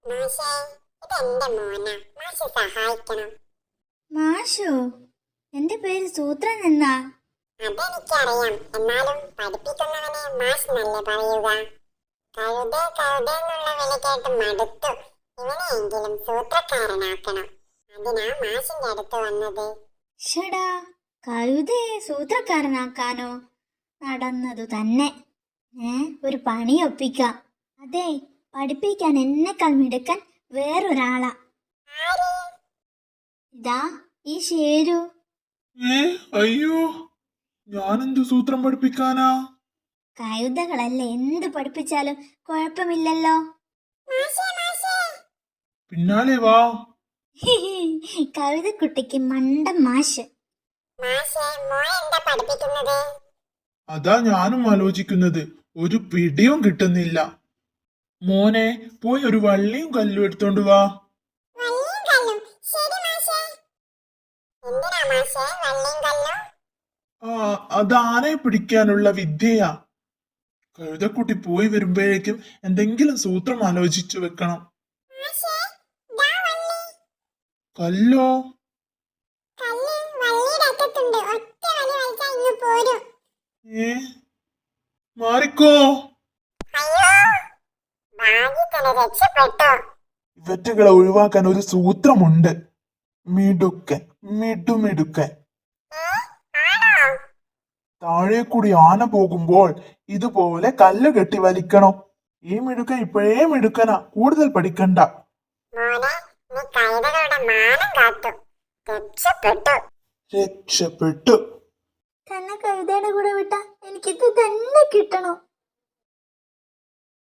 മാഷേ, ഇതെന്റെ മോനാ. മാഷ് സഹായിക്കണം. മാഷോ? എന്റെ പേര് സൂത്രൻ എന്നാ. അതെനിക്കറിയാം. എന്നാലും പഠിപ്പിക്കുന്നവനെ മാഷ് നല്ലേ പറയുക. കഴുതേ കഴുതേന്നുള്ള വിളി കേട്ട് മടുത്തു. ഇവനെയെങ്കിലും സൂത്രക്കാരനാക്കണം. അതിനാ മാഷിന്റെ അടുത്ത് വന്നത്. ഷടാ, കഴുതയെ സൂത്രക്കാരനാക്കാനോ? നടന്നതു തന്നെ. ഒരു പണി ഒപ്പിക്കാം. അതെ, പഠിപ്പിക്കാൻ എന്നെക്കാൾ മിടുക്കൻ വേറൊരാളാ. ആര്? ഇതാ ഈ ശേരു. അയ്യോ, ഞാനെന്തു സൂത്രം പഠിപ്പിക്കാനാ? കഴുതകളല്ലേ, എന്ത് പഠിപ്പിച്ചാലും കുഴപ്പമില്ലല്ലോ. മാഷേ, മാഷേ. പിന്നാലെ വാ. കഴുതക്കുട്ടിക്ക് മണ്ടൻ മാഷ്. മാഷേ, മോൻ എന്താ പഠിപ്പിക്കുന്നത്? അതാ ഞാനും ആലോചിക്കുന്നത്. ഒരു പിടിയും കിട്ടുന്നില്ല. മോനെ, പോയി ഒരു വള്ളിയും കല്ലും എടുത്തോണ്ട് വാ. വള്ളിയും കല്ലും? ശരി മാഷേ. എന്തിനാ മാഷേ വള്ളിയും കല്ലും? അത് ആനയെ പിടിക്കാനുള്ള വിദ്യയാ. കഴുതക്കുട്ടി പോയി വരുമ്പോഴേക്കും എന്തെങ്കിലും സൂത്രം ആലോചിച്ചു വെക്കണം. മാഷേ, ദാ വള്ളി. കല്ലോ? കല്ല് വള്ളിയുടെ അറ്റത്തുണ്ട്. ഒറ്റ വലി വലിച്ചാ ഇങ്ങ് പോരും. മാറിക്കോ. അയ്യോ, ഭാഗ്യത്തിന് രക്ഷപ്പെട്ടോ. ഇവറ്റകളെ ഒഴിവാക്കാൻ ഒരു സൂത്രമുണ്ട്. മിടുക്കൻ, മിടുമിടുക്കൻ. ആണോ? താഴെ കൂടി ആന പോകുമ്പോൾ ഇതുപോലെ കല്ല് കെട്ടി വലിക്കണം. ഈ മിടുക്കൻ ഇപ്പോഴേ മിടുക്കനാ, കൂടുതൽ പഠിക്കണ്ട. മോനെ, നീ കഴുതകളുടെ മാനം കാത്തു. രക്ഷപ്പെട്ടു. രക്ഷപ്പെട്ടു. തന്നെ കഴുതയുടെ കൂടെ വിട്ടാ എനിക്കിത് തന്നെ കിട്ടണോ?